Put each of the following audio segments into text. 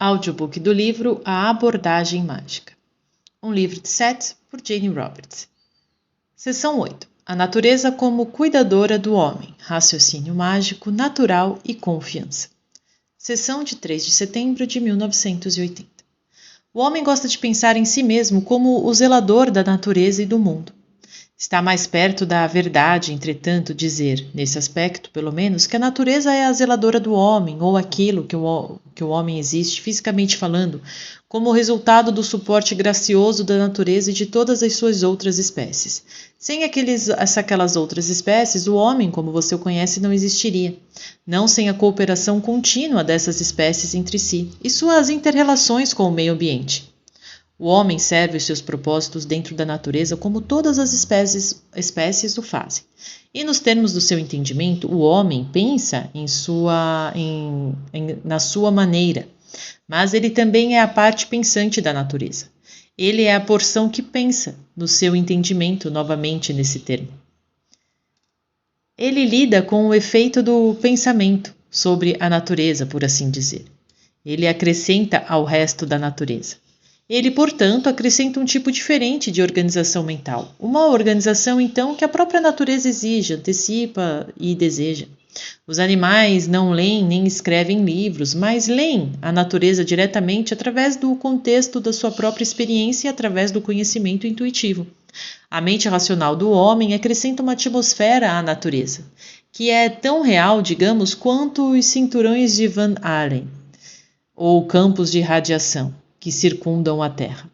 Audiobook do livro A Abordagem Mágica. Um livro de Seth, por Jane Roberts. Seção 8. A natureza como cuidadora do homem. Raciocínio mágico, natural e confiança. Seção de 3 de setembro de 1980. O homem gosta de pensar em si mesmo como o zelador da natureza e do mundo. Está mais perto da verdade, entretanto, dizer, nesse aspecto, pelo menos, que a natureza é a zeladora do homem, ou aquilo que o homem existe, fisicamente falando, como resultado do suporte gracioso da natureza e de todas as suas outras espécies. Sem aquelas outras espécies, o homem, como você o conhece, não existiria. Não sem a cooperação contínua dessas espécies entre si e suas inter-relações com o meio ambiente. O homem serve os seus propósitos dentro da natureza como todas as espécies o fazem. E nos termos do seu entendimento, o homem pensa na sua maneira, mas ele também é a parte pensante da natureza. Ele é a porção que pensa, no seu entendimento, novamente nesse termo. Ele lida com o efeito do pensamento sobre a natureza, por assim dizer. Ele acrescenta ao resto da natureza. Ele, portanto, acrescenta um tipo diferente de organização mental. Uma organização, então, que a própria natureza exige, antecipa e deseja. Os animais não leem nem escrevem livros, mas leem a natureza diretamente através do contexto da sua própria experiência e através do conhecimento intuitivo. A mente racional do homem acrescenta uma atmosfera à natureza, que é tão real, digamos, quanto os cinturões de Van Allen, ou campos de radiação que circundam a Terra.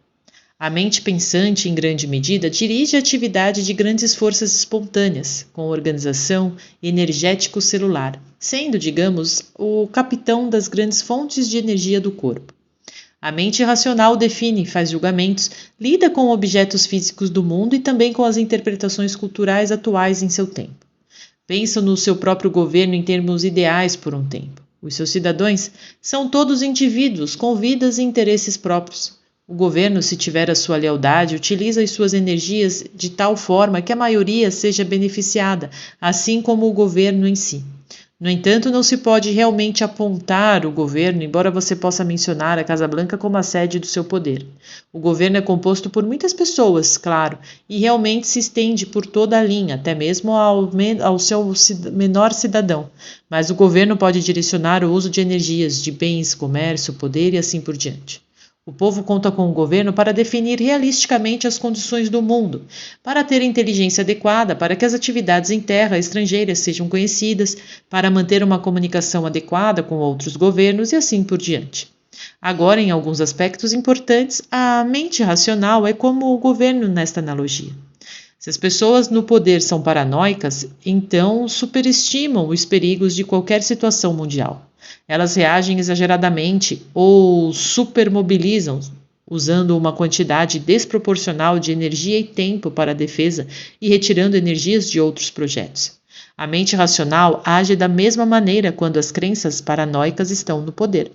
A mente pensante, em grande medida, dirige a atividade de grandes forças espontâneas, com organização energético-celular, sendo, digamos, o capitão das grandes fontes de energia do corpo. A mente racional define, faz julgamentos, lida com objetos físicos do mundo e também com as interpretações culturais atuais em seu tempo. Pensa no seu próprio governo em termos ideais por um tempo. Os seus cidadãos são todos indivíduos com vidas e interesses próprios. O governo, se tiver a sua lealdade, utiliza as suas energias de tal forma que a maioria seja beneficiada, assim como o governo em si. No entanto, não se pode realmente apontar o governo, embora você possa mencionar a Casa Branca como a sede do seu poder. O governo é composto por muitas pessoas, claro, e realmente se estende por toda a linha, até mesmo ao seu menor cidadão. Mas o governo pode direcionar o uso de energias, de bens, comércio, poder e assim por diante. O povo conta com o governo para definir realisticamente as condições do mundo, para ter inteligência adequada, para que as atividades em terra estrangeiras sejam conhecidas, para manter uma comunicação adequada com outros governos e assim por diante. Agora, em alguns aspectos importantes, a mente racional é como o governo nesta analogia. Se as pessoas no poder são paranoicas, então superestimam os perigos de qualquer situação mundial. Elas reagem exageradamente ou supermobilizam, usando uma quantidade desproporcional de energia e tempo para a defesa e retirando energias de outros projetos. A mente racional age da mesma maneira quando as crenças paranoicas estão no poder.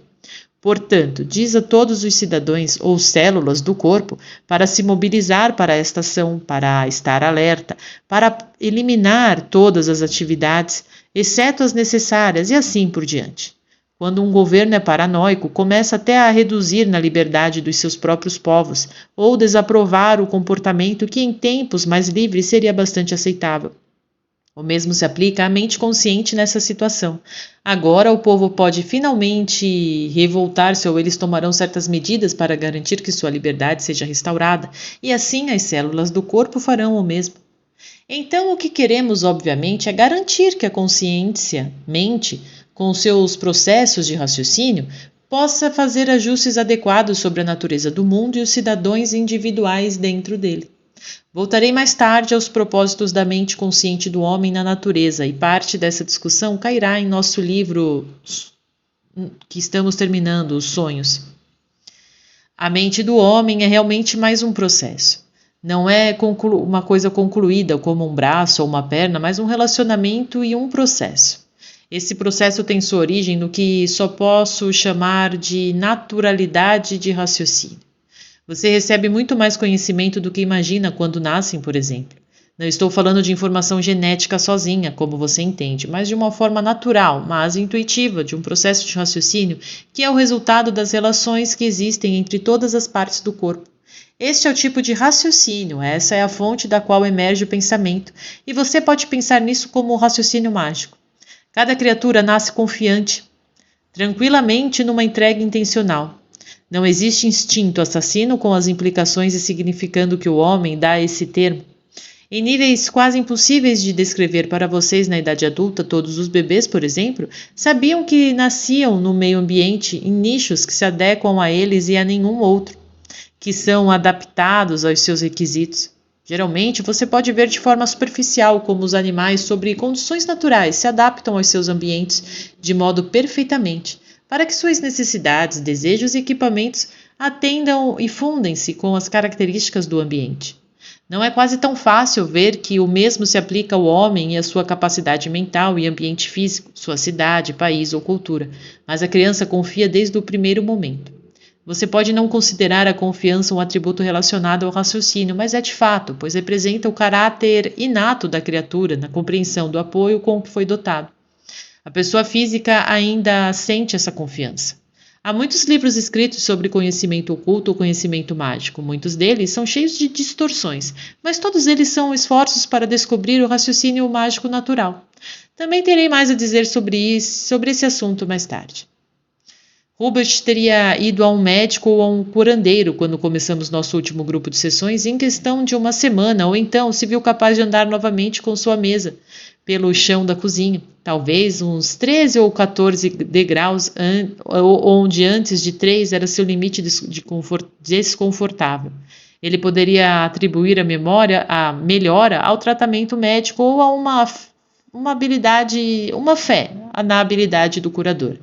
Portanto, diz a todos os cidadãos ou células do corpo para se mobilizar para esta ação, para estar alerta, para eliminar todas as atividades, exceto as necessárias e assim por diante. Quando um governo é paranoico, começa até a reduzir na liberdade dos seus próprios povos ou desaprovar o comportamento que em tempos mais livres seria bastante aceitável. O mesmo se aplica à mente consciente nessa situação. Agora o povo pode finalmente revoltar-se ou eles tomarão certas medidas para garantir que sua liberdade seja restaurada, e assim as células do corpo farão o mesmo. Então o que queremos, obviamente, é garantir que a consciência, mente, com seus processos de raciocínio, possa fazer ajustes adequados sobre a natureza do mundo e os cidadãos individuais dentro dele. Voltarei mais tarde aos propósitos da mente consciente do homem na natureza e parte dessa discussão cairá em nosso livro que estamos terminando, Os Sonhos. A mente do homem é realmente mais um processo. Não é uma coisa concluída como um braço ou uma perna, mas um relacionamento e um processo. Esse processo tem sua origem no que só posso chamar de naturalidade de raciocínio. Você recebe muito mais conhecimento do que imagina quando nascem, por exemplo. Não estou falando de informação genética sozinha, como você entende, mas de uma forma natural, mas intuitiva, de um processo de raciocínio que é o resultado das relações que existem entre todas as partes do corpo. Este é o tipo de raciocínio, essa é a fonte da qual emerge o pensamento, e você pode pensar nisso como o raciocínio mágico. Cada criatura nasce confiante, tranquilamente numa entrega intencional. Não existe instinto assassino com as implicações e significando que o homem dá a esse termo. Em níveis quase impossíveis de descrever para vocês na idade adulta, todos os bebês, por exemplo, sabiam que nasciam no meio ambiente em nichos que se adequam a eles e a nenhum outro, que são adaptados aos seus requisitos. Geralmente, você pode ver de forma superficial como os animais, sob condições naturais, se adaptam aos seus ambientes de modo perfeitamente, para que suas necessidades, desejos e equipamentos atendam e fundem-se com as características do ambiente. Não é quase tão fácil ver que o mesmo se aplica ao homem e à sua capacidade mental e ambiente físico, sua cidade, país ou cultura, mas a criança confia desde o primeiro momento. Você pode não considerar a confiança um atributo relacionado ao raciocínio, mas é de fato, pois representa o caráter inato da criatura na compreensão do apoio com o que foi dotado. A pessoa física ainda sente essa confiança. Há muitos livros escritos sobre conhecimento oculto ou conhecimento mágico. Muitos deles são cheios de distorções, mas todos eles são esforços para descobrir o raciocínio mágico natural. Também terei mais a dizer sobre esse assunto mais tarde. Hubert teria ido a um médico ou a um curandeiro quando começamos nosso último grupo de sessões e em questão de uma semana ou então se viu capaz de andar novamente com sua mesa pelo chão da cozinha, talvez uns 13 ou 14 degraus, onde antes de 3 era seu limite desconfortável. Ele poderia atribuir a melhora ao tratamento médico ou a uma fé na habilidade do curador.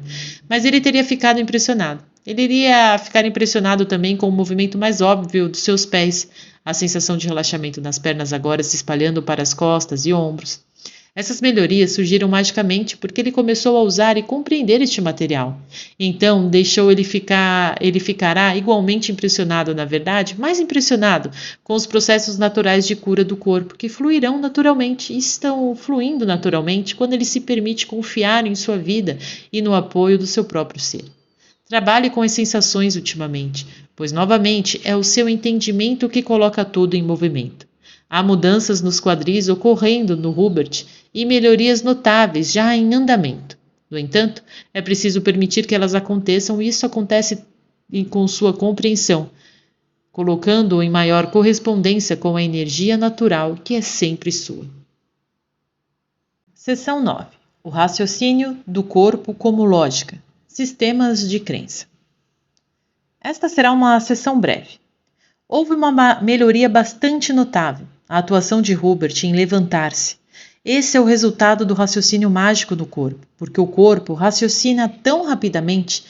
Mas ele teria ficado impressionado. Ele iria ficar impressionado também com o movimento mais óbvio dos seus pés, a sensação de relaxamento nas pernas agora se espalhando para as costas e ombros. Essas melhorias surgiram magicamente porque ele começou a usar e compreender este material. Então, ele ficará igualmente impressionado, na verdade, mais impressionado com os processos naturais de cura do corpo, que fluirão naturalmente e estão fluindo naturalmente quando ele se permite confiar em sua vida e no apoio do seu próprio ser. Trabalhe com as sensações ultimamente, pois novamente é o seu entendimento que coloca tudo em movimento. Há mudanças nos quadris ocorrendo no Hubert e melhorias notáveis já em andamento. No entanto, é preciso permitir que elas aconteçam e isso acontece com sua compreensão, colocando-o em maior correspondência com a energia natural que é sempre sua. Seção 9. O raciocínio do corpo como lógica. Sistemas de crença. Esta será uma sessão breve. Houve uma melhoria bastante notável, a atuação de Hubert em levantar-se. Esse é o resultado do raciocínio mágico do corpo, porque o corpo raciocina tão rapidamente,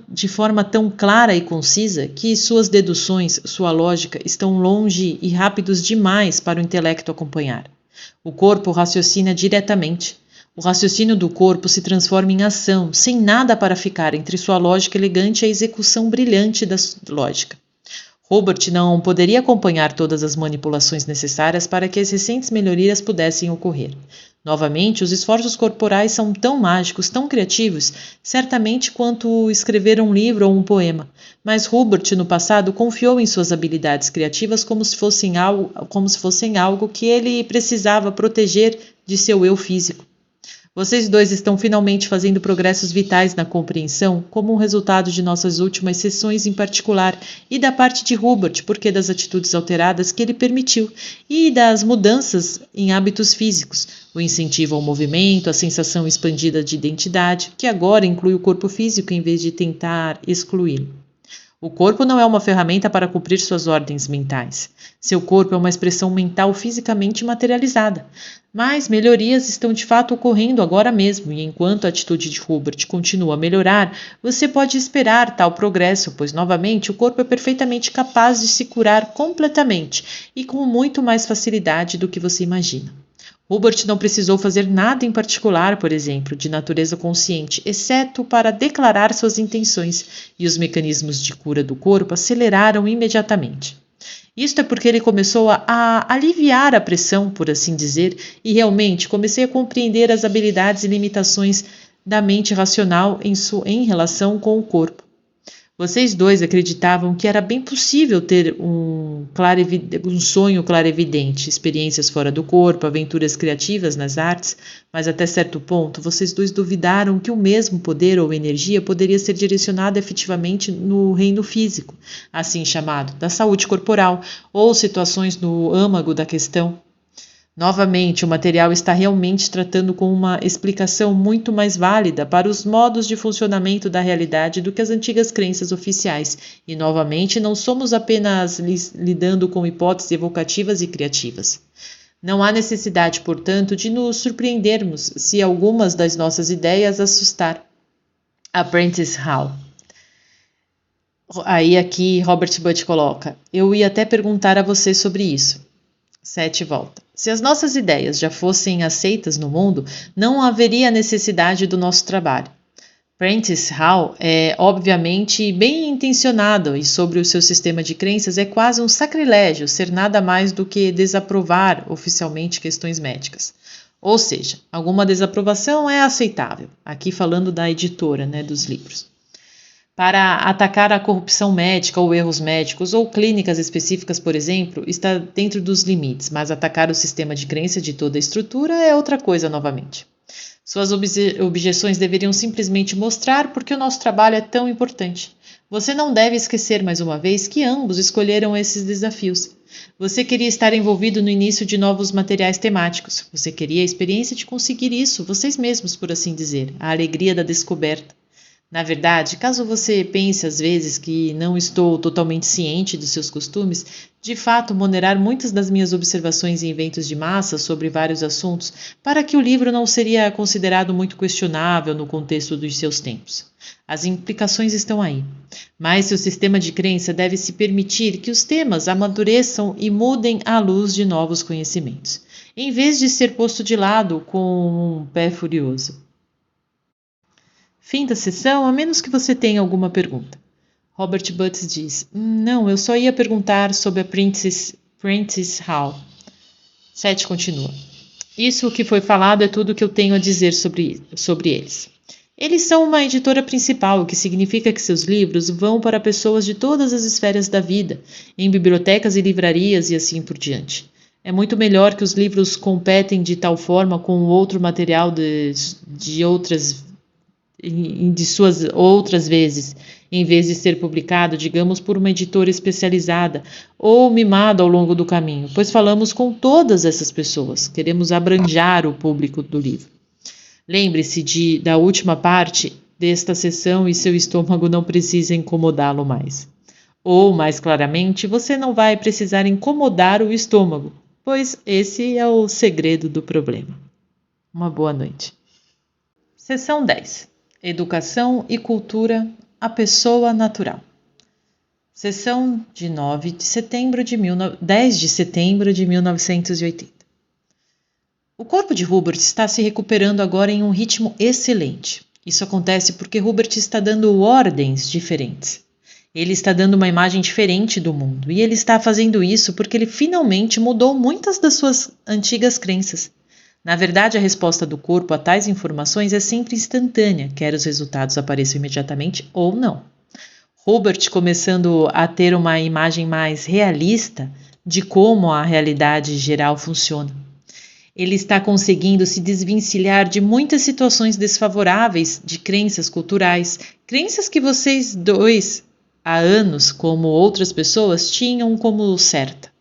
de forma tão clara e concisa, que suas deduções, sua lógica, estão longe e rápidos demais para o intelecto acompanhar. O corpo raciocina diretamente. O raciocínio do corpo se transforma em ação, sem nada para ficar entre sua lógica elegante e a execução brilhante da lógica. Hubert não poderia acompanhar todas as manipulações necessárias para que as recentes melhorias pudessem ocorrer. Novamente, os esforços corporais são tão mágicos, tão criativos, certamente quanto escrever um livro ou um poema. Mas Hubert, no passado, confiou em suas habilidades criativas como se fossem algo que ele precisava proteger de seu eu físico. Vocês dois estão finalmente fazendo progressos vitais na compreensão, como um resultado de nossas últimas sessões em particular, e da parte de Hubert, porque das atitudes alteradas que ele permitiu, e das mudanças em hábitos físicos, o incentivo ao movimento, a sensação expandida de identidade, que agora inclui o corpo físico em vez de tentar excluí-lo. O corpo não é uma ferramenta para cumprir suas ordens mentais. Seu corpo é uma expressão mental fisicamente materializada. Mas melhorias estão de fato ocorrendo agora mesmo, e enquanto a atitude de Hubert continua a melhorar, você pode esperar tal progresso, pois novamente o corpo é perfeitamente capaz de se curar completamente e com muito mais facilidade do que você imagina. Hubert não precisou fazer nada em particular, por exemplo, de natureza consciente, exceto para declarar suas intenções, e os mecanismos de cura do corpo aceleraram imediatamente. Isto é porque ele começou a aliviar a pressão, por assim dizer, e realmente comecei a compreender as habilidades e limitações da mente racional em relação com o corpo. Vocês dois acreditavam que era bem possível ter um sonho clarevidente, experiências fora do corpo, aventuras criativas nas artes, mas até certo ponto vocês dois duvidaram que o mesmo poder ou energia poderia ser direcionado efetivamente no reino físico, assim chamado, da saúde corporal, ou situações no âmago da questão. Novamente, o material está realmente tratando com uma explicação muito mais válida para os modos de funcionamento da realidade do que as antigas crenças oficiais, e novamente não somos apenas lidando com hipóteses evocativas e criativas. Não há necessidade, portanto, de nos surpreendermos se algumas das nossas ideias assustar. Apprentice Hall. Aí aqui Robert Butt coloca: eu ia até perguntar a você sobre isso. Sete volta. Se as nossas ideias já fossem aceitas no mundo, não haveria necessidade do nosso trabalho. Prentice Hall é obviamente bem intencionado e sobre o seu sistema de crenças é quase um sacrilégio ser nada mais do que desaprovar oficialmente questões médicas. Ou seja, alguma desaprovação é aceitável. Aqui falando da editora, dos livros. Para atacar a corrupção médica ou erros médicos ou clínicas específicas, por exemplo, está dentro dos limites, mas atacar o sistema de crença de toda a estrutura é outra coisa novamente. Suas objeções deveriam simplesmente mostrar por que o nosso trabalho é tão importante. Você não deve esquecer mais uma vez que ambos escolheram esses desafios. Você queria estar envolvido no início de novos materiais temáticos. Você queria a experiência de conseguir isso, vocês mesmos, por assim dizer, a alegria da descoberta. Na verdade, caso você pense às vezes que não estou totalmente ciente dos seus costumes, de fato moderar muitas das minhas observações em eventos de massa sobre vários assuntos, para que o livro não seria considerado muito questionável no contexto dos seus tempos. As implicações estão aí. Mas seu sistema de crença deve se permitir que os temas amadureçam e mudem à luz de novos conhecimentos, em vez de ser posto de lado com um pé furioso. Fim da sessão, a menos que você tenha alguma pergunta. Robert Butts diz: não, eu só ia perguntar sobre a Prentice Hall. Seth continua: isso que foi falado é tudo o que eu tenho a dizer sobre eles. Eles são uma editora principal, o que significa que seus livros vão para pessoas de todas as esferas da vida, em bibliotecas e livrarias e assim por diante. É muito melhor que os livros competem de tal forma com o outro material de suas outras vezes, em vez de ser publicado, digamos, por uma editora especializada ou mimado ao longo do caminho, pois falamos com todas essas pessoas, queremos abranger o público do livro. Lembre-se da última parte desta sessão e seu estômago não precisa incomodá-lo mais. Ou, mais claramente, você não vai precisar incomodar o estômago, pois esse é o segredo do problema. Uma boa noite. Seção 10. Educação e cultura, a pessoa natural. Sessão de 10 de setembro de 1980. O corpo de Hubert está se recuperando agora em um ritmo excelente. Isso acontece porque Hubert está dando ordens diferentes. Ele está dando uma imagem diferente do mundo, e ele está fazendo isso porque ele finalmente mudou muitas das suas antigas crenças. Na verdade, a resposta do corpo a tais informações é sempre instantânea, quer os resultados apareçam imediatamente ou não. Hubert começando a ter uma imagem mais realista de como a realidade geral funciona. Ele está conseguindo se desvencilhar de muitas situações desfavoráveis de crenças culturais, crenças que vocês dois, há anos, como outras pessoas, tinham como certa.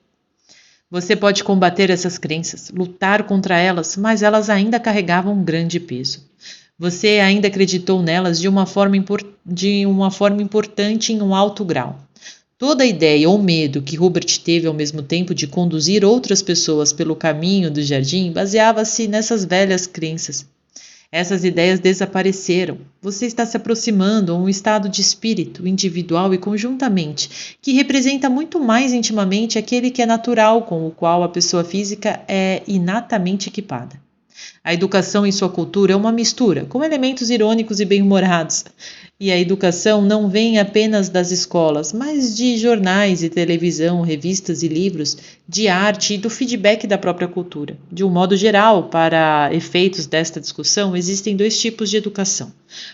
Você pode combater essas crenças, lutar contra elas, mas elas ainda carregavam um grande peso. Você ainda acreditou nelas de uma forma importante em um alto grau. Toda a ideia ou medo que Hubert teve ao mesmo tempo de conduzir outras pessoas pelo caminho do jardim baseava-se nessas velhas crenças. Essas ideias desapareceram. Você está se aproximando a um estado de espírito, individual e conjuntamente, que representa muito mais intimamente aquele que é natural, com o qual a pessoa física é inatamente equipada. A educação em sua cultura é uma mistura, com elementos irônicos e bem-humorados. E a educação não vem apenas das escolas, mas de jornais e televisão, revistas e livros, de arte e do feedback da própria cultura. De um modo geral, para efeitos desta discussão, existem dois tipos de educação: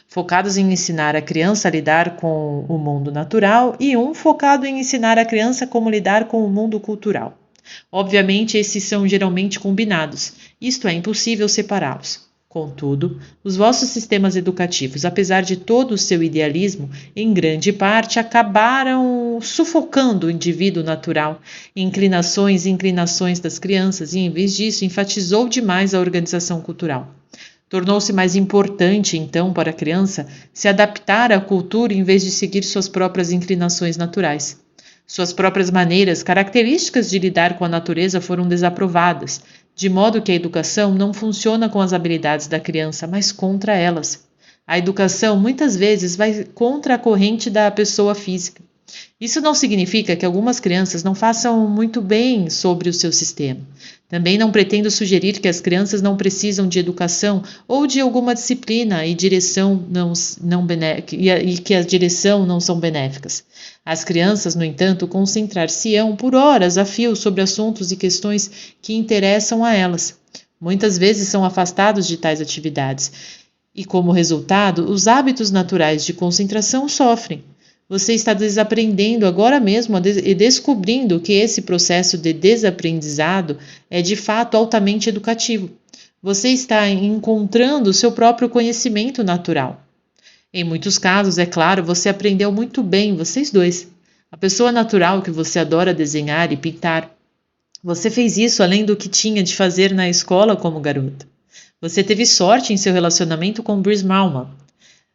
focados em ensinar a criança a lidar com o mundo natural e um focado em ensinar a criança como lidar com o mundo cultural. Obviamente, esses são geralmente combinados, isto é, impossível separá-los. Contudo, os vossos sistemas educativos, apesar de todo o seu idealismo, em grande parte acabaram sufocando o indivíduo natural, inclinações e inclinações das crianças, e em vez disso enfatizou demais a organização cultural. Tornou-se mais importante, então, para a criança se adaptar à cultura em vez de seguir suas próprias inclinações naturais. Suas próprias maneiras características de lidar com a natureza foram desaprovadas, de modo que a educação não funciona com as habilidades da criança, mas contra elas. A educação muitas vezes vai contra a corrente da pessoa física. Isso não significa que algumas crianças não façam muito bem sobre o seu sistema. Também não pretendo sugerir que as crianças não precisam de educação ou de alguma disciplina e direção e que a direção não são benéficas. As crianças, no entanto, concentrar-se-ão por horas a fio sobre assuntos e questões que interessam a elas. Muitas vezes são afastados de tais atividades e, como resultado, os hábitos naturais de concentração sofrem. Você está desaprendendo agora mesmo e descobrindo que esse processo de desaprendizado é de fato altamente educativo. Você está encontrando o seu próprio conhecimento natural. Em muitos casos, é claro, você aprendeu muito bem, vocês dois. A pessoa natural que você adora desenhar e pintar. Você fez isso além do que tinha de fazer na escola como garota. Você teve sorte em seu relacionamento com Brice Malma.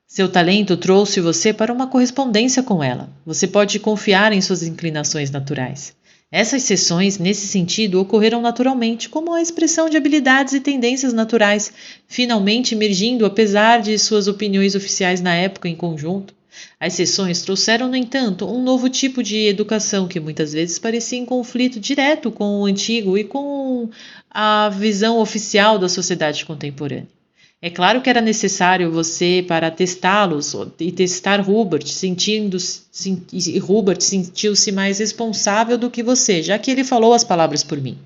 Seu talento trouxe você para uma correspondência com ela. Você pode confiar em suas inclinações naturais. Essas sessões, nesse sentido, ocorreram naturalmente, como a expressão de habilidades e tendências naturais, finalmente emergindo apesar de suas opiniões oficiais na época em conjunto. As sessões trouxeram, no entanto, um novo tipo de educação que muitas vezes parecia em conflito direto com o antigo e com a visão oficial da sociedade contemporânea. É claro que era necessário você para testá-los e testar Hubert, e Hubert sentiu-se mais responsável do que você, já que ele falou as palavras por mim.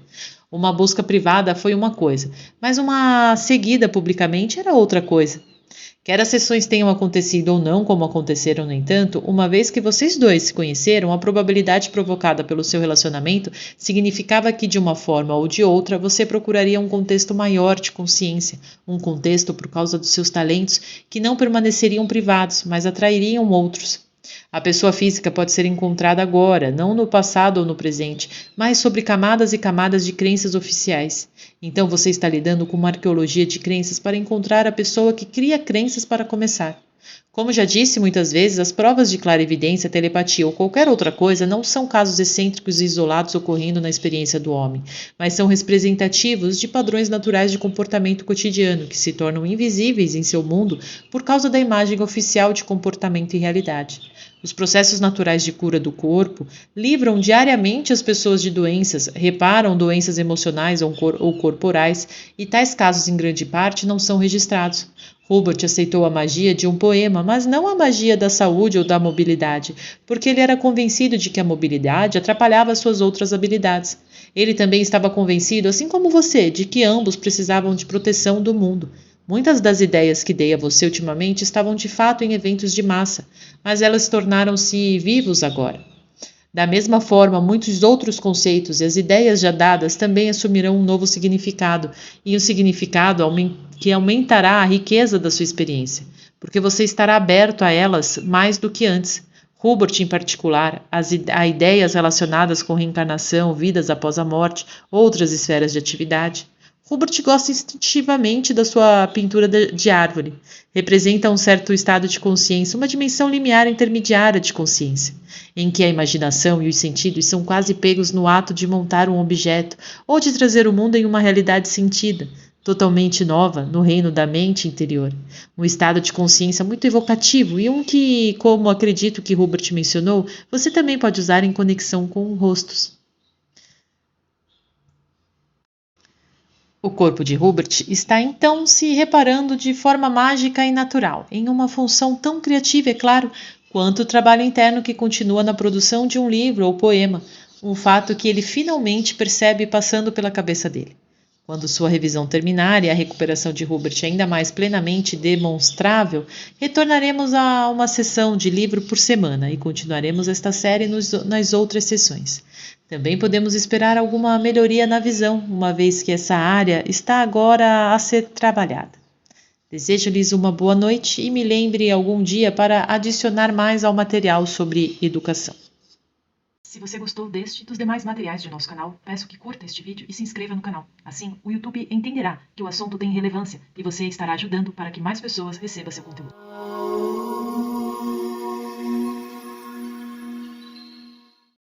Uma busca privada foi uma coisa, mas uma seguida publicamente era outra coisa. Quer as sessões tenham acontecido ou não, como aconteceram, no entanto, uma vez que vocês dois se conheceram, a probabilidade provocada pelo seu relacionamento significava que, de uma forma ou de outra, você procuraria um contexto maior de consciência, um contexto por causa dos seus talentos que não permaneceriam privados, mas atrairiam outros. A pessoa física pode ser encontrada agora, não no passado ou no presente, mas sobre camadas e camadas de crenças oficiais. Então você está lidando com uma arqueologia de crenças para encontrar a pessoa que cria crenças para começar. Como já disse muitas vezes, as provas de clarividência, telepatia ou qualquer outra coisa não são casos excêntricos e isolados ocorrendo na experiência do homem, mas são representativos de padrões naturais de comportamento cotidiano que se tornam invisíveis em seu mundo por causa da imagem oficial de comportamento e realidade. Os processos naturais de cura do corpo livram diariamente as pessoas de doenças, reparam doenças emocionais ou corporais, e tais casos, em grande parte, não são registrados. Hubert aceitou a magia de um poema, mas não a magia da saúde ou da mobilidade, porque ele era convencido de que a mobilidade atrapalhava suas outras habilidades. Ele também estava convencido, assim como você, de que ambos precisavam de proteção do mundo. Muitas das ideias que dei a você ultimamente estavam de fato em eventos de massa, mas elas tornaram-se vivos agora. Da mesma forma, muitos outros conceitos e as ideias já dadas também assumirão um novo significado, e um significado que aumentará a riqueza da sua experiência, porque você estará aberto a elas mais do que antes. Hubert, em particular, a ideias relacionadas com reencarnação, vidas após a morte, outras esferas de atividade. Hubert gosta instintivamente da sua pintura de árvore. Representa um certo estado de consciência, uma dimensão limiar intermediária de consciência, em que a imaginação e os sentidos são quase pegos no ato de montar um objeto ou de trazer o mundo em uma realidade sentida, totalmente nova, no reino da mente interior. Um estado de consciência muito evocativo e um que, como acredito que Hubert mencionou, você também pode usar em conexão com rostos. O corpo de Hubert está então se reparando de forma mágica e natural, em uma função tão criativa, é claro, quanto o trabalho interno que continua na produção de um livro ou poema, um fato que ele finalmente percebe passando pela cabeça dele. Quando sua revisão terminar e a recuperação de Hubert ainda mais plenamente demonstrável, retornaremos a uma sessão de livro por semana e continuaremos esta série nas outras sessões. Também podemos esperar alguma melhoria na visão, uma vez que essa área está agora a ser trabalhada. Desejo-lhes uma boa noite e me lembre algum dia para adicionar mais ao material sobre educação. Se você gostou deste e dos demais materiais de nosso canal, peço que curta este vídeo e se inscreva no canal. Assim, o YouTube entenderá que o assunto tem relevância e você estará ajudando para que mais pessoas recebam seu conteúdo.